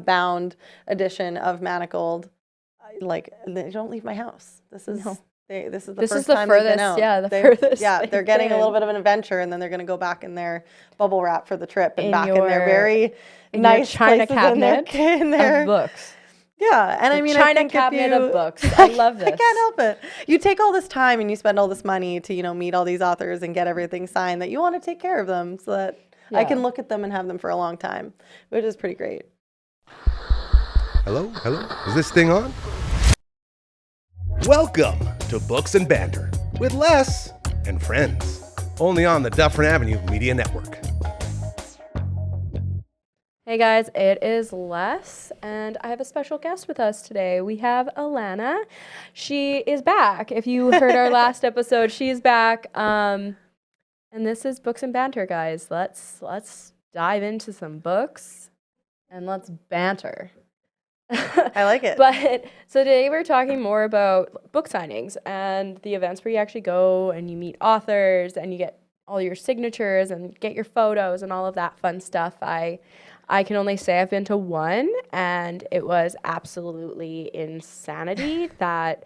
bound edition of Manacled. Like, they don't leave my house. This is No. this is the This first is the time they've been furthest, out. yeah, the furthest Yeah, they've they're getting a little been. bit of an adventure, and then they're going to go back in their bubble wrap for the trip and In back in their your very in your nice china places cabinet in their of books. yeah. And The I mean, I china think if cabinet you of books. I love I this. can't help it. You take all this time and you spend all this money to, meet all these authors and get everything signed, that you want to take care of them so that I can Yeah. look at them and have them for a long time, which is pretty great. Hello? Is this thing on? Welcome to Books and Banter with Les and friends, only on the Dufferin Ave Media Network. Hey guys, it is Les, and I have a special guest with us today. We have Alanna. She is back. If you heard our last episode, she's back. And this is Books and Banter, guys. Let's dive into some books and let's banter. I like it. But so today we're talking more about book signings and the events where you actually go and you meet authors and you get all your signatures and get your photos and all of that fun stuff. I can only say I've been to one, and it was absolutely insanity that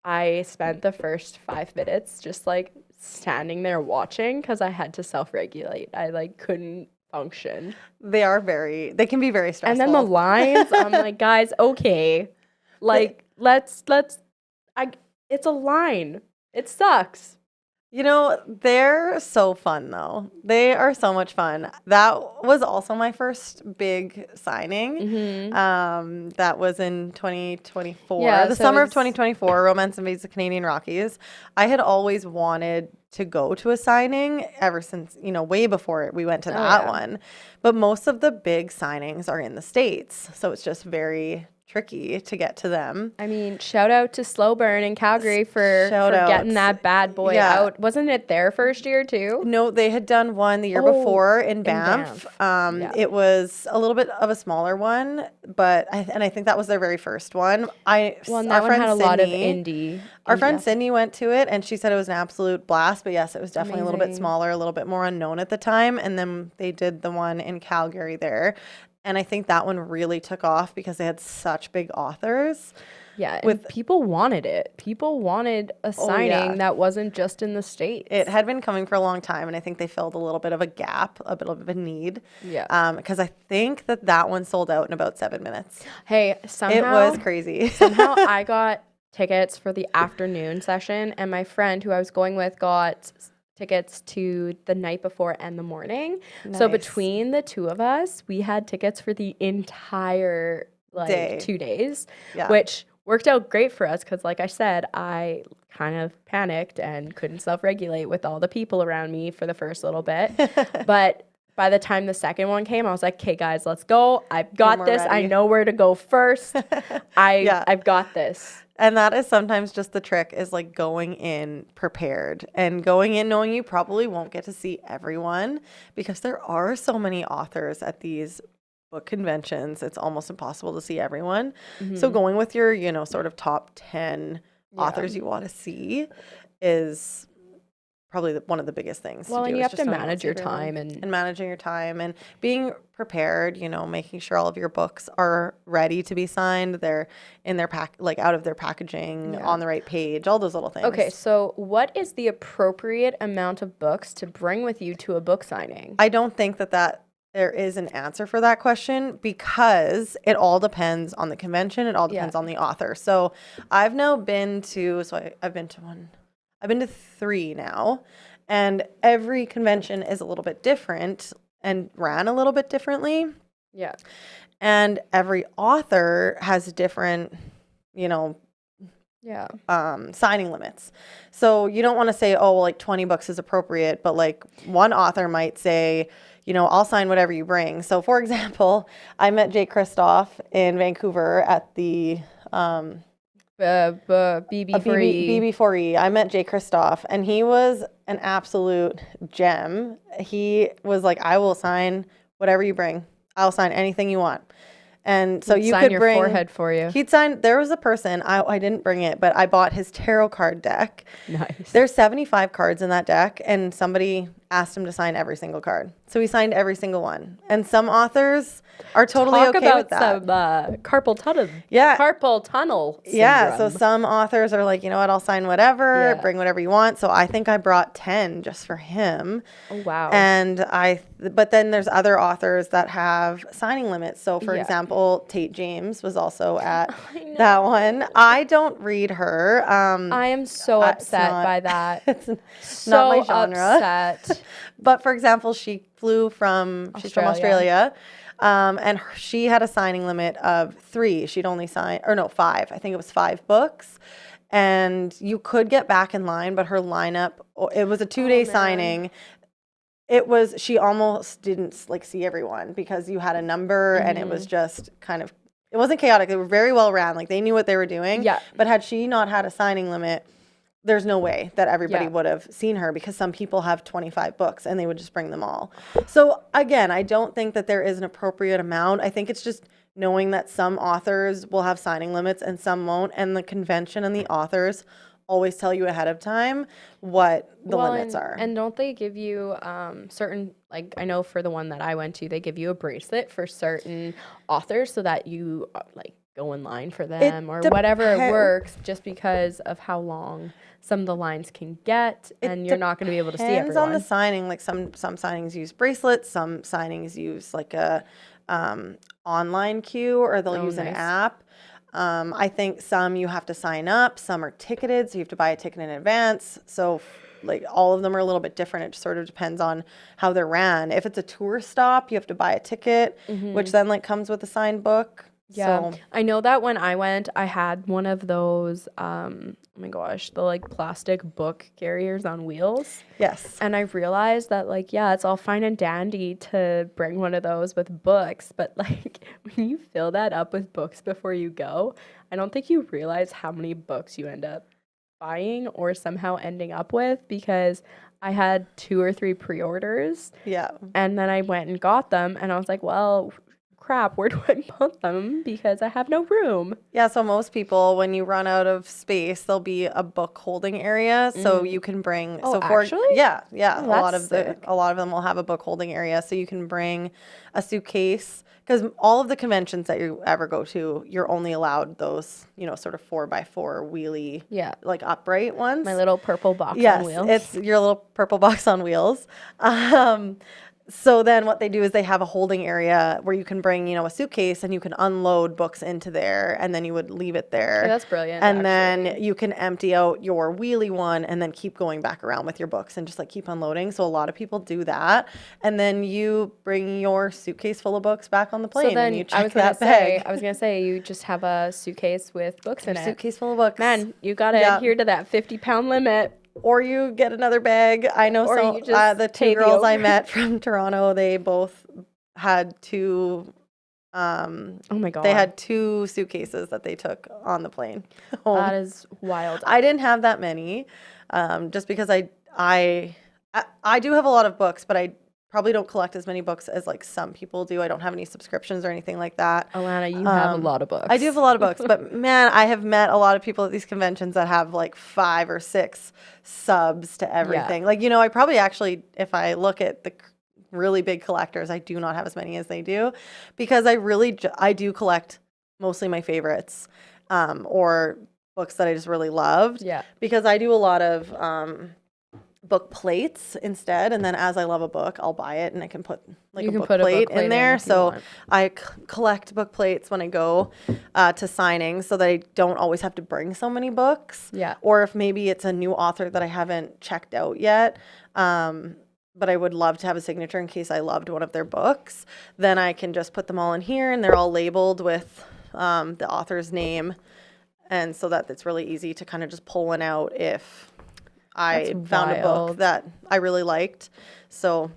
I spent the first 5 minutes just like standing there watching because I had to self-regulate. I couldn't function. They can be very stressful. And then the lines, I'm like, guys, okay. It's a line. It sucks. They're so fun, though. They are so much fun. That was also my first big signing. Mm-hmm. That was in 2024. Yeah, the so summer of it's- 2024, Romance Invades the Canadian Rockies. I had always wanted to go to a signing ever since, way before we went to that one. But most of the big signings are in the States. So it's just very tricky to get to them. I mean, shout out to Slow Burn in Calgary for getting that bad boy out. Wasn't it their first year too? No, they had done one the year before in Banff. Yeah. It was a little bit of a smaller one, but I think that was their very first one. And that one had a lot of indie. Our friend Sydney went to it, and she said it was an absolute blast. But yes, it was definitely a little bit smaller, a little bit more unknown at the time. And then they did the one in Calgary there. And I think that one really took off because they had such big authors. Yeah, and people wanted it. People wanted a signing that wasn't just in the States. It had been coming for a long time, and I think they filled a little bit of a gap, a bit of a need. Yeah. Because I think that one sold out in about 7 minutes. Hey, somehow it was crazy. Somehow I got tickets for the afternoon session, and my friend who I was going with got tickets to the night before and the morning. Nice. So between the two of us, we had tickets for the entire day. 2 days, which worked out great for us because, like I said, I kind of panicked and couldn't self-regulate with all the people around me for the first little bit. But by the time the second one came, I was like, okay, guys, let's go. I've got this. Ready. I know where to go first. I've got this. And that is sometimes just the trick, is like going in prepared and going in knowing you probably won't get to see everyone, because there are so many authors at these book conventions. It's almost impossible to see everyone. Mm-hmm. So going with your, sort of top 10 authors you want to see is probably one of the biggest things. Well, to do, and you have to manage your time and managing your time and being prepared, making sure all of your books are ready to be signed. They're in their out of their packaging, on the right page, all those little things. Okay, so what is the appropriate amount of books to bring with you to a book signing? I don't think that there is an answer for that question, because it all depends on the convention. It all depends on the author. So I've now been to, I've been to 3 now, and every convention is a little bit different and ran a little bit differently. Yeah. And every author has different, signing limits. So you don't want to say, 20 books is appropriate, but one author might say, I'll sign whatever you bring. So for example, I met Jay Kristoff in Vancouver at the BB4E. I met Jay Kristoff, and he was an absolute gem. He was like, I will sign whatever you bring. I'll sign anything you want. And so you could bring your forehead for you. He'd sign. There was a person, I didn't bring it, but I bought his tarot card deck. Nice. There's 75 cards in that deck, and somebody asked him to sign every single card. So he signed every single one. And some authors are totally Talk okay about with that. some carpal tunnel. Yeah. Carpal tunnel syndrome. Yeah, so some authors are like, you know what, I'll sign whatever, Yeah. bring whatever you want. So I think I brought 10 just for him. Oh, wow. And but then there's other authors that have signing limits. So for Yeah. example, Tate James was also at that one. I don't read her. I am so upset by that. It's not my genre. Upset. But for example, she's from Australia. And she had a signing limit of 3. She'd only sign, or no, 5. I think it was 5 books. And you could get back in line, but her lineup, it was a 2-day signing. She almost didn't like see everyone because you had a number and it was just kind of, it wasn't chaotic. They were very well ran. Like they knew what they were doing. Yeah. But had she not had a signing limit, there's no way that everybody would have seen her because some people have 25 books and they would just bring them all. So again, I don't think that there is an appropriate amount. I think it's just knowing that some authors will have signing limits and some won't. And the convention and the authors always tell you ahead of time what the limits are. And don't they give you certain, like I know for the one that I went to, they give you a bracelet for certain authors so that you like go in line for them or whatever it works, just because of how long some of the lines can get, and you're not going to be able to see everyone. Depends on the signing. Like some signings use bracelets, some signings use like a online queue, or they'll use an app. I think some you have to sign up, some are ticketed, so you have to buy a ticket in advance. So like all of them are a little bit different. It just sort of depends on how they're ran. If it's a tour stop, you have to buy a ticket, which then like comes with a signed book. Yeah, so. I know that when I went, I had one of those, oh my gosh, the like plastic book carriers on wheels. Yes. And I realized that like, yeah, it's all fine and dandy to bring one of those with books, but like when you fill that up with books before you go, I don't think you realize how many books you end up buying or somehow ending up with, because I had 2 or 3 pre-orders. Yeah. And then I went and got them and I was like, well, crap, where do I put them? Because I have no room. Yeah, so most people, when you run out of space, there'll be a book holding area, so you can bring. Oh, actually? Yeah. Oh, a lot of them will have a book holding area, so you can bring a suitcase. Because all of the conventions that you ever go to, you're only allowed those, sort of 4x4 wheelie, like upright ones. My little purple box on wheels. Yes, it's your little purple box on wheels. So then what they do is they have a holding area where you can bring, a suitcase and you can unload books into there, and then you would leave it there. Yeah, that's brilliant. And then you can empty out your wheelie one and then keep going back around with your books and just like keep unloading. So a lot of people do that. And then you bring your suitcase full of books back on the plane and you check that bag. I was going to say, you just have a suitcase with books in it. Suitcase full of books. Man, you got to adhere to that 50-pound limit. Or you get another bag. I know the 2 girls I met from Toronto, they both had 2. Oh my God. They had 2 suitcases that they took on the plane home. That is wild. I didn't have that many, just because I do have a lot of books, but I probably don't collect as many books as like some people do. I don't have any subscriptions or anything like that. Alanna, you have a lot of books. I do have a lot of books, but man, I have met a lot of people at these conventions that have like 5 or 6 subs to everything. Like, I probably actually, if I look at the really big collectors, I do not have as many as they do, because I do collect mostly my favorites, or books that I just really loved. Yeah. Because I do a lot of, book plates instead, and then as I love a book, I'll buy it and I can put like a book plate in there. So I collect book plates when I go to signings, so that I don't always have to bring so many books. Yeah. Or if maybe it's a new author that I haven't checked out yet, but I would love to have a signature in case I loved one of their books, then I can just put them all in here and they're all labeled with the author's name, and so that it's really easy to kind of just pull one out if I found a book that I really liked. So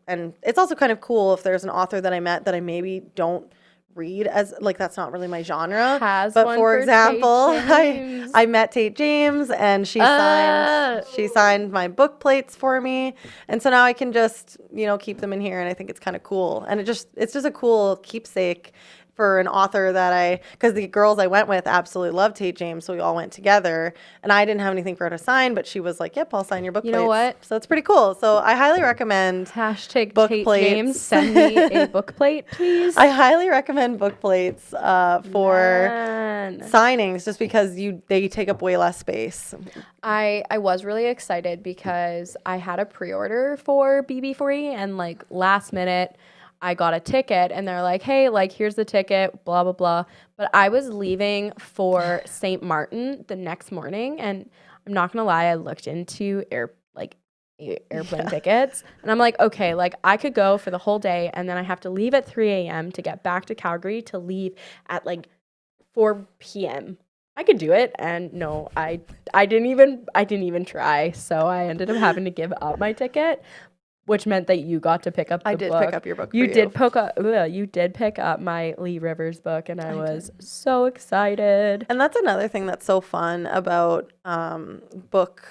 and it's also kind of cool if there's an author that I met that I maybe don't read as, like, that's not really my genre. But for example, I met Tate James and she signed my book plates for me. And so now I can just, keep them in here, and I think it's kind of cool. And it's just a cool keepsake for an author that because the girls I went with absolutely loved Tate James, so we all went together, and I didn't have anything for her to sign, but she was like, yep, I'll sign your book plates. You know what? So it's pretty cool. So I highly recommend Hashtag book Tate plates. James, send me a book plate, please. I highly recommend book plates for Man. signings, just because they take up way less space. I was really excited because I had a pre-order for BB4E, and like last minute I got a ticket and they're like, hey, like here's the ticket, blah, blah, blah. But I was leaving for St. Martin the next morning, and I'm not going to lie, I looked into airplane tickets, and I'm like, okay, like I could go for the whole day, and then I have to leave at 3 a.m. to get back to Calgary to leave at like 4 p.m. I could do it, and no, I didn't even try. So I ended up having to give up my ticket, which meant that you got to pick up the book. I did pick up your book. You did pick up my Lee Rivers book, and I was so excited. And that's another thing that's so fun about book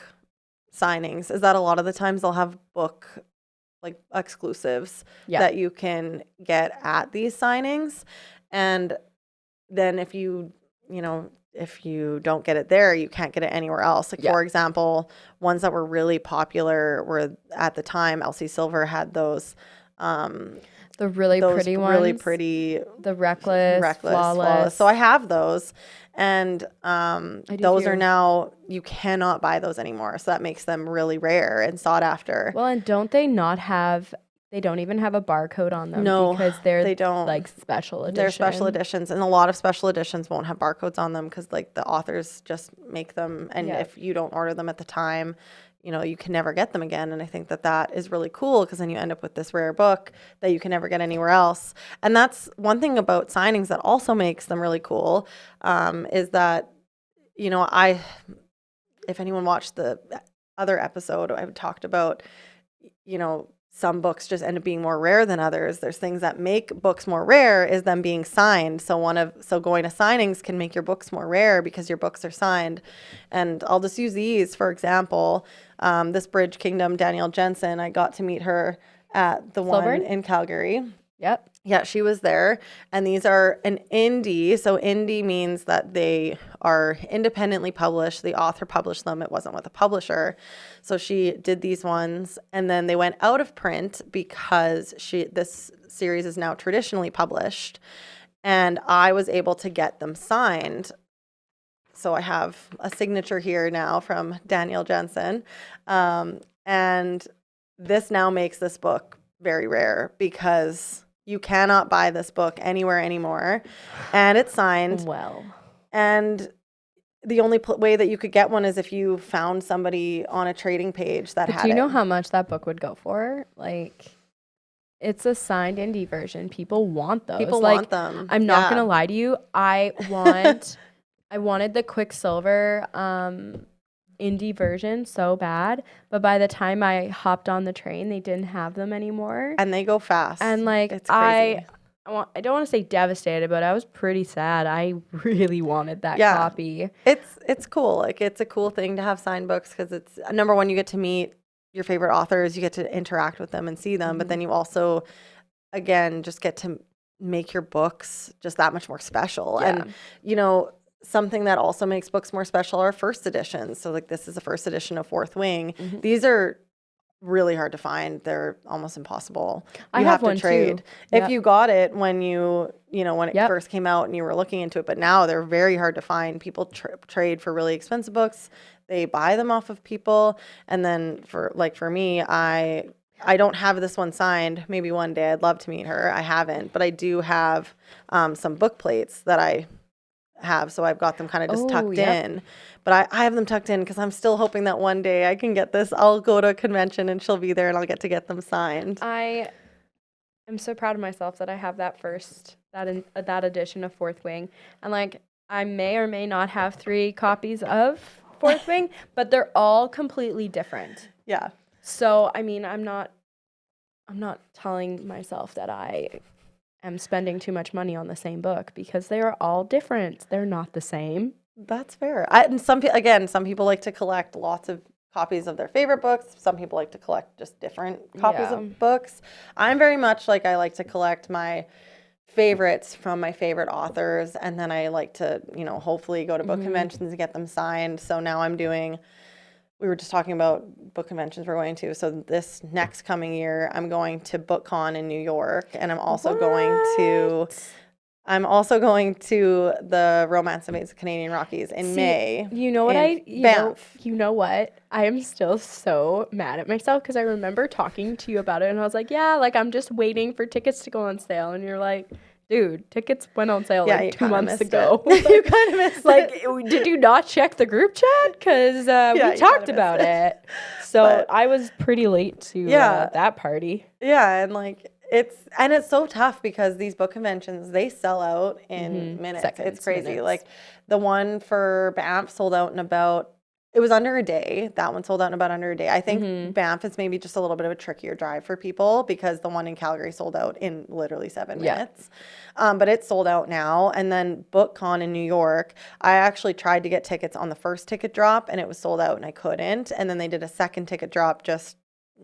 signings, is that a lot of the times they'll have book like exclusives that you can get at these signings, and then if you don't get it there, you can't get it anywhere else. Like for example, ones that were really popular were at the time, Elsie Silver had those the really pretty ones, really pretty, the reckless, flawless. So I have those, and those too. are now, you cannot buy those anymore. So that makes them really rare and sought after. Well, and don't even have a barcode on them? No, because they don't, like special edition. They're special editions, and a lot of special editions won't have barcodes on them because like the authors just make them, and if you don't order them at the time, you can never get them again. And I think that is really cool, because then you end up with this rare book that you can never get anywhere else. And that's one thing about signings that also makes them really cool, is that, if anyone watched the other episode, I talked about, some books just end up being more rare than others. There's things that make books more rare is them being signed. So going to signings can make your books more rare because your books are signed. And I'll just use these, for example, this Bridge Kingdom, Danielle Jensen, I got to meet her at the one in Calgary. Yep. Yeah, she was there. And these are an indie. So indie means that they are independently published. The author published them. It wasn't with a publisher. So she did these ones, and then they went out of print because this series is now traditionally published. And I was able to get them signed. So I have a signature here now from Danielle Jensen. And this now makes this book very rare, because you cannot buy this book anywhere anymore, and it's signed. Well, and the only way that you could get one is if you found somebody on a trading page that had it. Do you know how much that book would go for? Like, it's a signed indie version. People want those. People want them. I'm not gonna lie to you. I wanted the Quicksilver indie version so bad, but by the time I hopped on the train, they didn't have them anymore, and they go fast. And like, it's crazy. I don't want to say devastated, but I was pretty sad. I really wanted that copy. It's cool. Like, it's a cool thing to have signed books, because it's, number one, you get to meet your favorite authors, you get to interact with them and see them, but then you also, again, just get to make your books just that much more special. And something that also makes books more special are first editions. So like, this is a first edition of Fourth Wing. These are really hard to find. They're almost impossible. You have to trade. Too. Yep. If you got it when when it first came out and you were looking into it, but now they're very hard to find. People trade for really expensive books. They buy them off of people. And then for me, I don't have this one signed. Maybe one day I'd love to meet her. I haven't, but I do have some book plates that I have, so I've got them kind of just tucked in, but I have them tucked in because I'm still hoping that one day I can get this. I'll go to a convention and she'll be there, and I'll get to get them signed. I am so proud of myself that I have that edition of Fourth Wing, and like, I may or may not have 3 copies of Fourth Wing, but they're all completely different. Yeah. So I mean, I'm not telling myself that I am spending too much money on the same book, because they are all different. They're not the same. That's fair. And some people like to collect lots of copies of their favorite books. Some people like to collect just different copies of books. I'm very much like, I like to collect my favorites from my favorite authors, and then I like to, hopefully go to book conventions and get them signed. So now we were just talking about book conventions we're going to. So this next coming year, I'm going to BookCon in New York, and I'm also going to the Romance of the Canadian Rockies in May. You know what Banff. You know what? I am still so mad at myself because I remember talking to you about it, and I was like, yeah, like I'm just waiting for tickets to go on sale, and you're like, dude, tickets went on sale like 2 months ago. You kind of missed it. Did you not check the group chat? Because we talked about it. So I was pretty late to that party. Yeah, and it's so tough because these book conventions, they sell out in minutes. Seconds, it's crazy. minutes. Like the one for Banff sold out in about, it was under a day. That one sold out in about under a day. I think Banff is maybe just a little bit of a trickier drive for people because the one in Calgary sold out in literally 7 minutes. But it's sold out now. And then BookCon in New York, I actually tried to get tickets on the first ticket drop and it was sold out and I couldn't. And then they did a second ticket drop just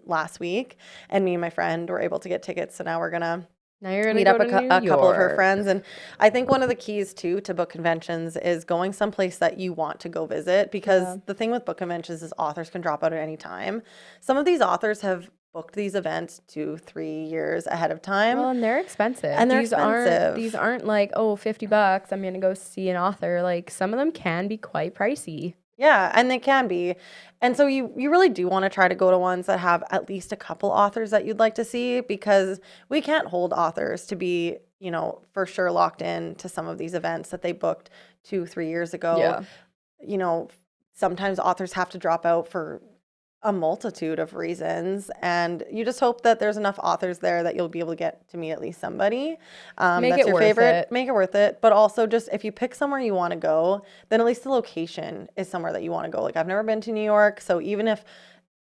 last week, and me and my friend were able to get tickets. So now we're gonna meet up a couple of her friends. And I think one of the keys too to book conventions is going someplace that you want to go visit, because the thing with book conventions is authors can drop out at any time. Some of these authors have booked these events 2-3 years ahead of time. Well, and they're expensive. These aren't like, oh, $50, I'm gonna go see an author. Like some of them can be quite pricey. Yeah, and they can be. And so you really do want to try to go to ones that have at least a couple authors that you'd like to see, because we can't hold authors to be, for sure locked in to some of these events that they booked 2-3 years ago. Yeah. Sometimes authors have to drop out for a multitude of reasons, and you just hope that there's enough authors there that you'll be able to get to meet at least somebody that's your favorite. Make it worth it. But also, just if you pick somewhere you want to go, then at least the location is somewhere that you want to go. Like, I've never been to New York, so even if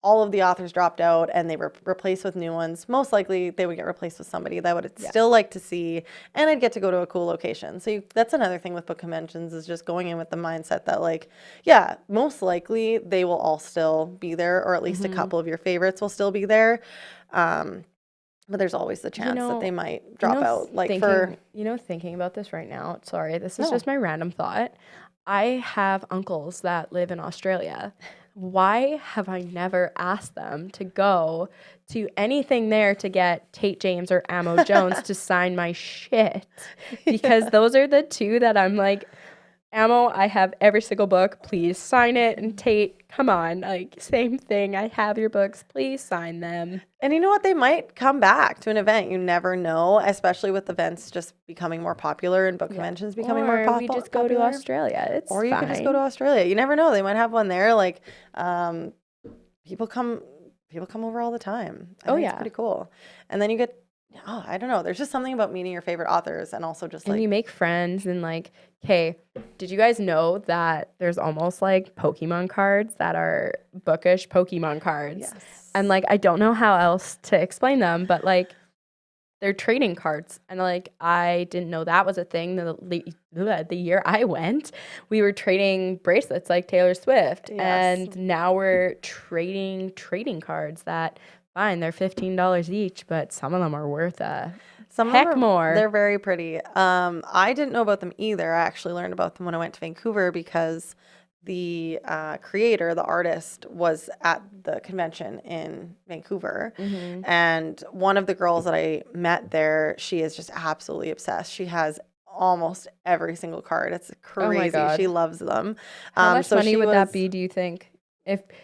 all of the authors dropped out and they were replaced with new ones, most likely they would get replaced with somebody that I would still like to see, and I'd get to go to a cool location. So that's another thing with book conventions, is just going in with the mindset that most likely they will all still be there, or at least a couple of your favorites will still be there. But there's always the chance that they might drop out. Thinking about this right now, sorry, this is just my random thought. I have uncles that live in Australia. Why have I never asked them to go to anything there to get Tate James or Amo Jones to sign my shit? Because those are the two that I'm like, Amo, I have every single book, please sign it. And Tate, come on, same thing. I have your books, please sign them. And you know what? They might come back to an event. You never know, especially with events just becoming more popular and book conventions becoming more popular. Or we just go to Australia. Or you could just go to Australia. You never know. They might have one there. People come over all the time. I think it's pretty cool. And then you get, I don't know. There's just something about meeting your favorite authors, and also just and you make friends, and hey, did you guys know that there's almost Pokemon cards that are bookish Pokemon cards? Yes. And I don't know how else to explain them, but they're trading cards, and I didn't know that was a thing. The year I went, we were trading bracelets like Taylor Swift, and now we're trading cards that. Fine, they're $15 each, but some of them are worth more. They're very pretty. I didn't know about them either. I actually learned about them when I went to Vancouver, because the creator, the artist, was at the convention in Vancouver. And one of the girls that I met there, she is just absolutely obsessed. She has almost every single card. It's crazy. Oh my God. She loves them. How much money would that be, do you think?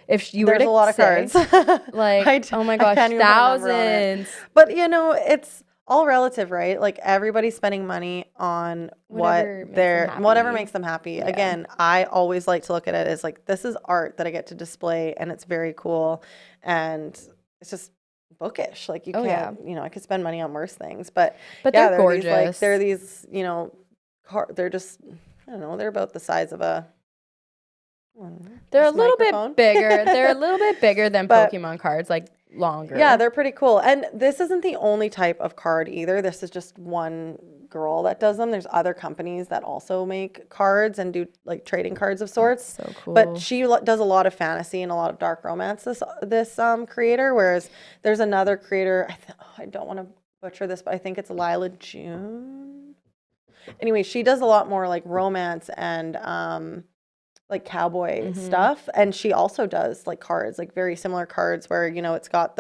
If you were to there's a lot of cards. Oh my gosh, thousands. But it's all relative, right? Everybody's spending money on whatever makes them happy. Yeah. Again, I always like to look at it as this is art that I get to display, and it's very cool, and it's just bookish. You can't, I could spend money on worse things, but they're gorgeous. They're these, they're just, I don't know, they're about the size of a. They're a little bit bigger. They're a little bit bigger than Pokemon cards, longer. Yeah, they're pretty cool. And this isn't the only type of card either. This is just one girl that does them. There's other companies that also make cards and do trading cards of sorts. That's so cool. But she does a lot of fantasy and a lot of dark romance. This creator, whereas there's another creator. I don't want to butcher this, but I think it's Lila June. Anyway, she does a lot more like romance and like cowboy stuff, and she also does like cards, like very similar cards where it's got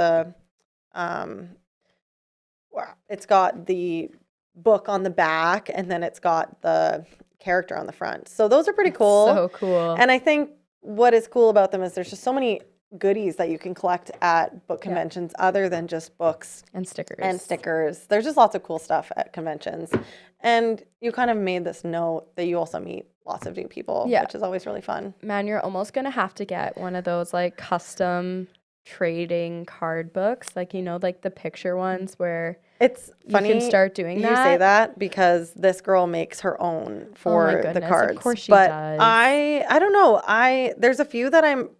the book on the back, and then it's got the character on the front. So those are pretty cool. So cool. And I think what is cool about them is there's just so many goodies that you can collect at book conventions other than just books and stickers. There's just lots of cool stuff at conventions. And you kind of made this note that you also meet lots of new people, which is always really fun. Man, you're almost going to have to get one of those like custom trading card books, like like the picture ones where it's funny you can start doing that. You say that because this girl makes her own for the cards. Of course she does. But I don't know. There's a few that I'm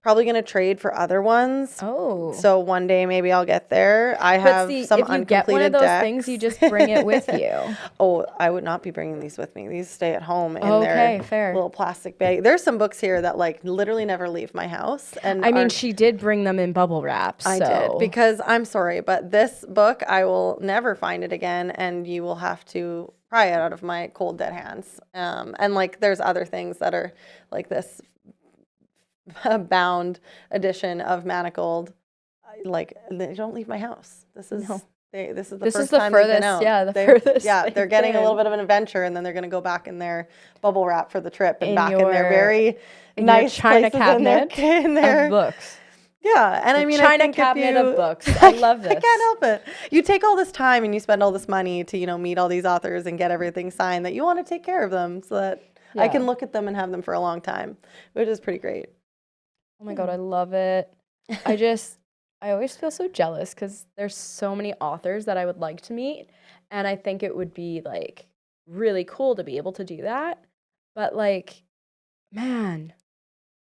probably going to trade for other ones. Oh. So one day maybe I'll get there. I have some uncompleted decks. If you get one of those things, you just bring it with you. Oh, I would not be bringing these with me. These stay at home in their little plastic bag. There's some books here that like literally never leave my house. And I mean, she did bring them in bubble wrap. I did, because I'm sorry, but this book, I will never find it again, and you will have to pry it out of my cold dead hands. And like there's other things that are like this bound edition of Manacled, like they don't leave my house. This is the first time they've been out. Yeah, the furthest. Yeah, they're getting a little bit of an adventure, and then they're going to go back in their bubble wrap for the trip, and back in their very nice China cabinet in their of books. Yeah, and I mean, China cabinet of books. I love this. I can't help it. You take all this time and you spend all this money to meet all these authors and get everything signed, that you want to take care of them so that I can look at them and have them for a long time, which is pretty great. Oh my God, I love it. I always feel so jealous because there's so many authors that I would like to meet. And I think it would be like really cool to be able to do that. But like, man,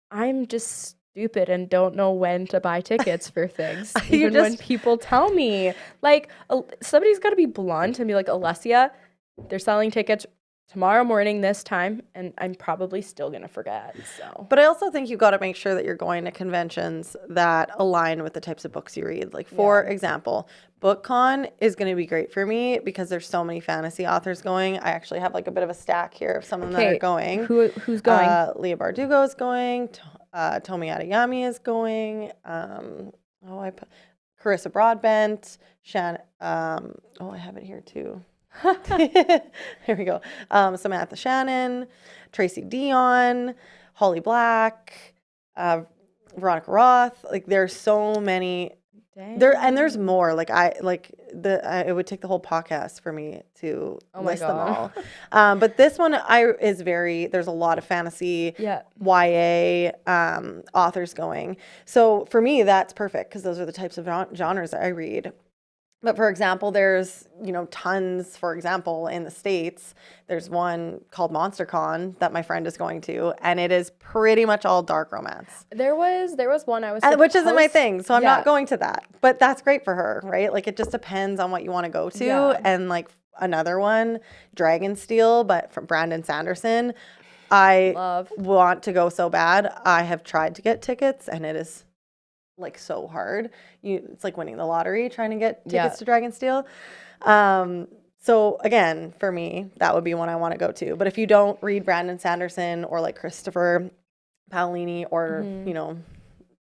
I'm just stupid and don't know when to buy tickets for things. Even when people tell me, like, somebody's got to be blunt and be like, Alessia, they're selling tickets tomorrow morning this time, and I'm probably still going to forget. So, but I also think you've got to make sure that you're going to conventions that align with the types of books you read. Like, for example, BookCon is going to be great for me because there's so many fantasy authors going. I actually have like a bit of a stack here of some of them that are going. Who's going? Leah Bardugo is going. Tomi Adeyemi is going. Carissa Broadbent. I have it here too. Here we go. Samantha Shannon, Tracy Dion, Holly Black, Veronica Roth. Like, there's so many. And there's more. Like, it would take the whole podcast for me to list them all. But this one there's a lot of fantasy, YA authors going. So for me, that's perfect because those are the types of genres that I read. But for example, there's, tons, for example, in the States, there's one called MonsterCon that my friend is going to, and it is pretty much all dark romance. There was one I was which isn't my thing, so I'm not going to that. But that's great for her, right? Like, it just depends on what you want to go to. Yeah. And like another one, Dragonsteel, but from Brandon Sanderson, I want to go so bad. I have tried to get tickets, and it is like so hard. It's like winning the lottery trying to get tickets to Dragonsteel. So again, for me, that would be one I want to go to. But if you don't read Brandon Sanderson or like Christopher Paolini or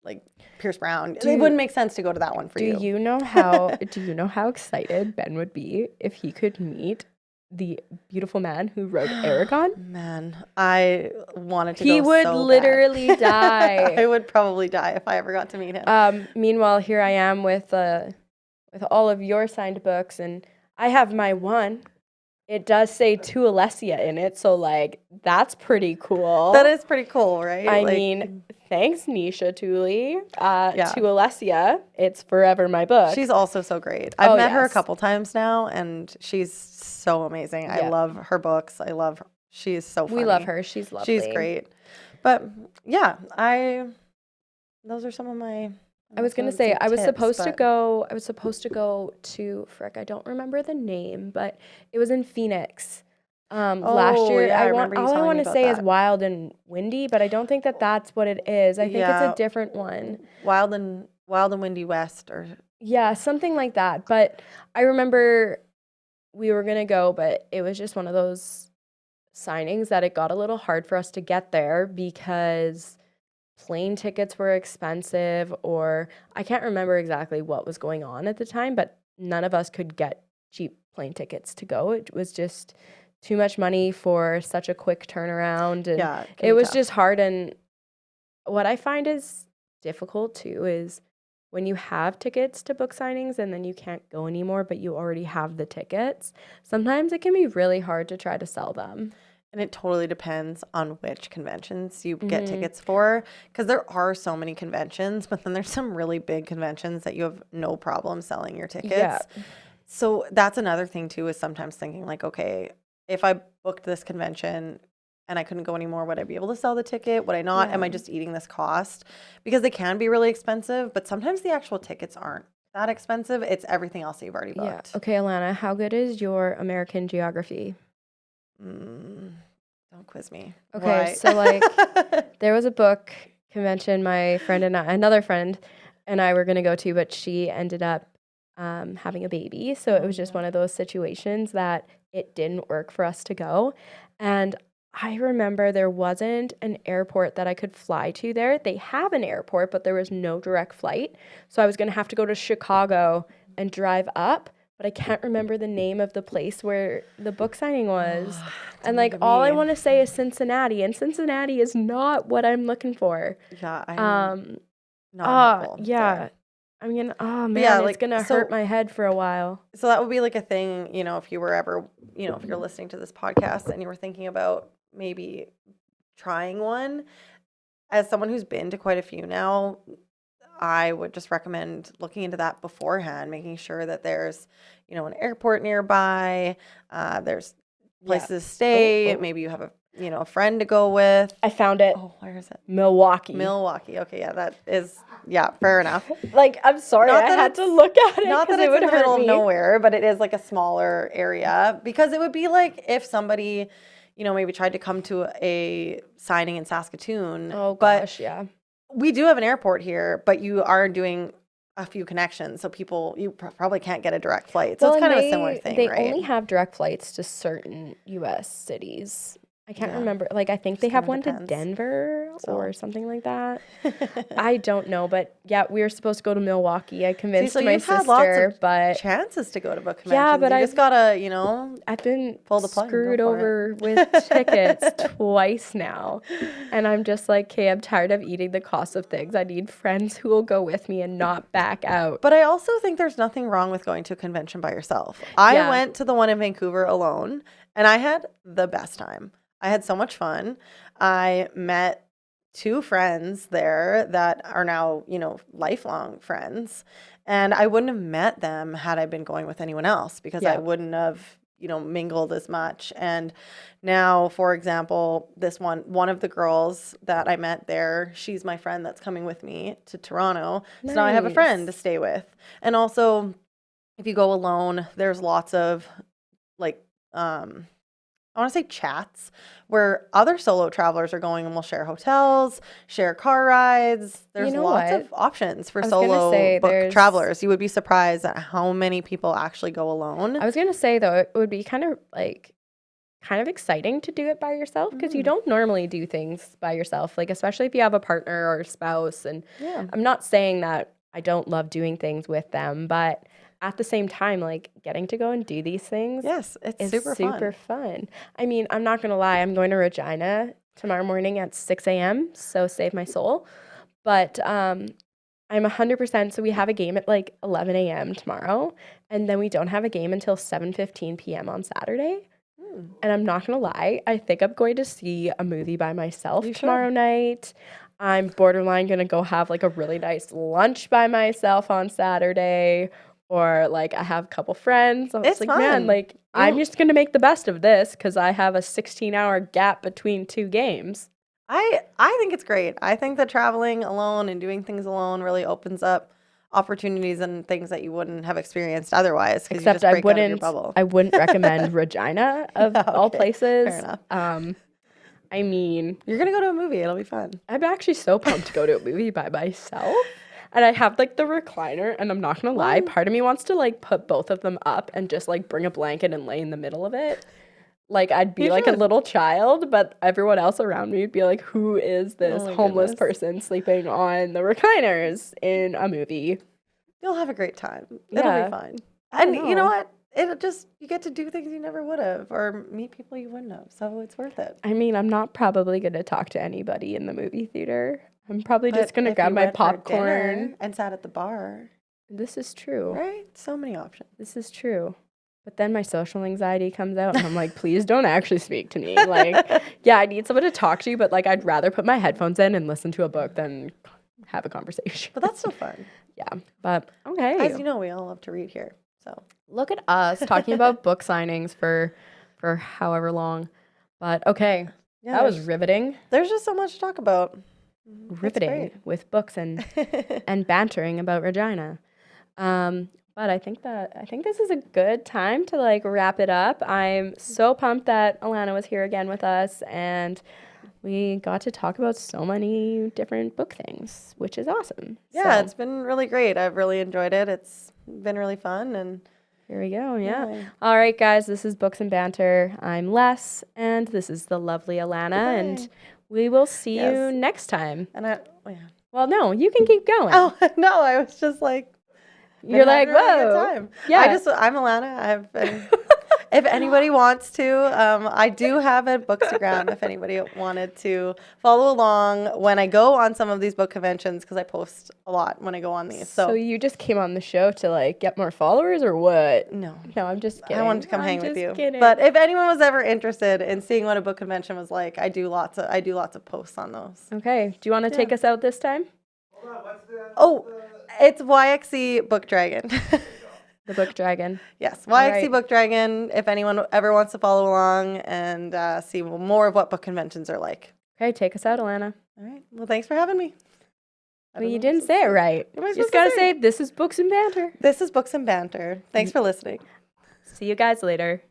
like Pierce Brown, it wouldn't make sense to go to that one for you. Do you know how excited Ben would be if he could meet the beautiful man who wrote Aragon? Man, I wanted to go so bad. He would literally die. I would probably die if I ever got to meet him. Meanwhile, here I am with all of your signed books, and I have my one. It does say to Alessia in it, so like that's pretty cool. That is pretty cool, right? I mean, thanks, Nisha Tooley. To Alessia, it's forever my book. She's also so great. I've met her a couple times now, and she's so amazing. I love her books. She is so funny. We love her. She's lovely. She's great. But yeah, those are some of my. I was going to say, I was supposed to go to, I don't remember the name, but it was in Phoenix last year. Yeah, I remember you all telling I want me to about say that. is Wild and Windy, but I don't think that that's what it is. I think it's a different one. Wild and Windy West, or Yeah, something like that. But I remember we were going to go, but it was just one of those signings that it got a little hard for us to get there because plane tickets were expensive, or I can't remember exactly what was going on at the time, but none of us could get cheap plane tickets to go. It was just too much money for such a quick turnaround, and Yeah, it was just hard. And what I find is difficult too is when you have tickets to book signings and then you can't go anymore, but you already have the tickets, sometimes it can be really hard to try to sell them. And it totally depends on which conventions you get tickets for, because there are so many conventions, but then there's some really big conventions that you have no problem selling your tickets. Yeah. So that's another thing too, is sometimes thinking like, okay, if I booked this convention and I couldn't go anymore, would I be able to sell the ticket? Would I not? Am I just eating this cost? Because they can be really expensive, but sometimes the actual tickets aren't that expensive. It's everything else that you've already booked. Yeah. Okay, Alanna, how good is your American geography? Don't quiz me. Okay, Why? so like there was a book convention my friend and I, another friend and I were going to go to, but she ended up having a baby. So it was just one of those situations that it didn't work for us to go. And I remember there wasn't an airport that I could fly to there. They have an airport, but there was no direct flight. So I was going to have to go to Chicago and drive up. But I can't remember the name of the place where the book signing was. And like all I want to say is Cincinnati, and Cincinnati is not what I'm looking for. Yeah, I'm not hopeful yeah. there. I mean, oh man, yeah, it's like, gonna hurt my head for a while. So that would be like a thing, you know, if you were ever, you know, if you're listening to this podcast and you were thinking about maybe trying one, as someone who's been to quite a few now, I would just recommend looking into that beforehand, making sure that there's, you know, an airport nearby, there's places to stay, maybe you have a, you know, a friend to go with. I found it. Oh, where is it? Milwaukee. Okay, yeah, that is, yeah, fair enough. Like, I'm sorry, I had to look at it. Not that it's in the middle of nowhere, but it is like a smaller area, because it would be like if somebody, you know, maybe tried to come to a signing in Saskatoon. Oh gosh, yeah. We do have an airport here, but you are doing a few connections, so people, you probably can't get a direct flight. So it's kind of a similar thing, they right? only have direct flights to certain U.S. cities. I can't remember. Like, I think they have one to Denver or something like that. I don't know, but yeah, we were supposed to go to Milwaukee. I convinced my sister, had lots of but chances to go to book conventions. Yeah, but you just gotta, you know, I've been pull the plug screwed over with tickets twice now, and I'm just like, okay, I'm tired of eating the cost of things. I need friends who will go with me and not back out. But I also think there's nothing wrong with going to a convention by yourself. I went to the one in Vancouver alone, and I had the best time. I had so much fun. I met 2 friends there that are now, you know, lifelong friends. And I wouldn't have met them had I been going with anyone else, because I wouldn't have, you know, mingled as much. And now, for example, this one of the girls that I met there, she's my friend that's coming with me to Toronto. Nice. So now I have a friend to stay with. And also, if you go alone, there's lots of like, I want to say chats where other solo travelers are going, and will share hotels, share car rides. There's lots of options for solo book travelers. You would be surprised at how many people actually go alone. I was going to say, though, it would be kind of exciting to do it by yourself, because you don't normally do things by yourself, like especially if you have a partner or a spouse. And I'm not saying that I don't love doing things with them, but at the same time, like, getting to go and do these things, it's super fun. I mean, I'm not gonna lie, I'm going to Regina tomorrow morning at 6 a.m. So save my soul. But I'm 100%. So we have a game at like 11 a.m. tomorrow, and then we don't have a game until 7:15 p.m. on Saturday. And I'm not gonna lie, I think I'm going to see a movie by myself tomorrow night. I'm borderline gonna go have like a really nice lunch by myself on Saturday. Or like I have a couple friends. It's like, fun. Man, like I'm just going to make the best of this, because I have a 16-hour gap between 2 games. I think it's great. I think that traveling alone and doing things alone really opens up opportunities and things that you wouldn't have experienced otherwise. Except I wouldn't recommend Regina of all places. Fair enough. I mean, you're going to go to a movie. It'll be fun. I'm actually so pumped to go to a movie by myself. And I have like the recliner, and I'm not gonna lie, part of me wants to like put both of them up and just like bring a blanket and lay in the middle of it. Like I'd be like a little child, but everyone else around me would be like, who is this homeless person sleeping on the recliners in a movie? You'll have a great time. It'll be fine. And you know what? It'll just, you get to do things you never would have or meet people you wouldn't have. So it's worth it. I mean, I'm not probably going to talk to anybody in the movie theater. I'm probably just going to grab my popcorn. And sat at the bar. This is true. Right? So many options. This is true. But then my social anxiety comes out and I'm like, please don't actually speak to me. Like, yeah, I need someone to talk to, but like I'd rather put my headphones in and listen to a book than have a conversation. But that's still fun. Yeah, but okay. As you know, we all love to read here. So look at us talking about book signings for however long. But okay, that was riveting. There's just so much to talk about. Riveting with books and and bantering about Regina. But I think this is a good time to like wrap it up. I'm so pumped that Alanna was here again with us, and we got to talk about so many different book things, which is awesome. Yeah, it's been really great. I've really enjoyed it. It's been really fun, and here we go. Yeah. All right, guys, this is Books and Banter. I'm Les, and this is the lovely Alanna, and we will see you next time. And well, no, you can keep going. Oh no, I was just like. You're like, whoa. Yeah. I'm Alanna. I've been, if anybody wants to, I do have a Bookstagram if anybody wanted to follow along when I go on some of these book conventions, because I post a lot when I go on these. So you just came on the show to like get more followers or what? No, I'm just kidding. I wanted to come hang with you. Kidding. But if anyone was ever interested in seeing what a book convention was like, I do lots of posts on those. Okay. Do you want to take us out this time? Hold on, what's the It's YXC Book Dragon. The Book Dragon. Yes, YXC Book Dragon, if anyone ever wants to follow along and see more of what book conventions are like. Okay, take us out, Alanna. All right. Well, thanks for having me. But you didn't say it right. You just got to say, this is Books and Banter. This is Books and Banter. Thanks for listening. See you guys later.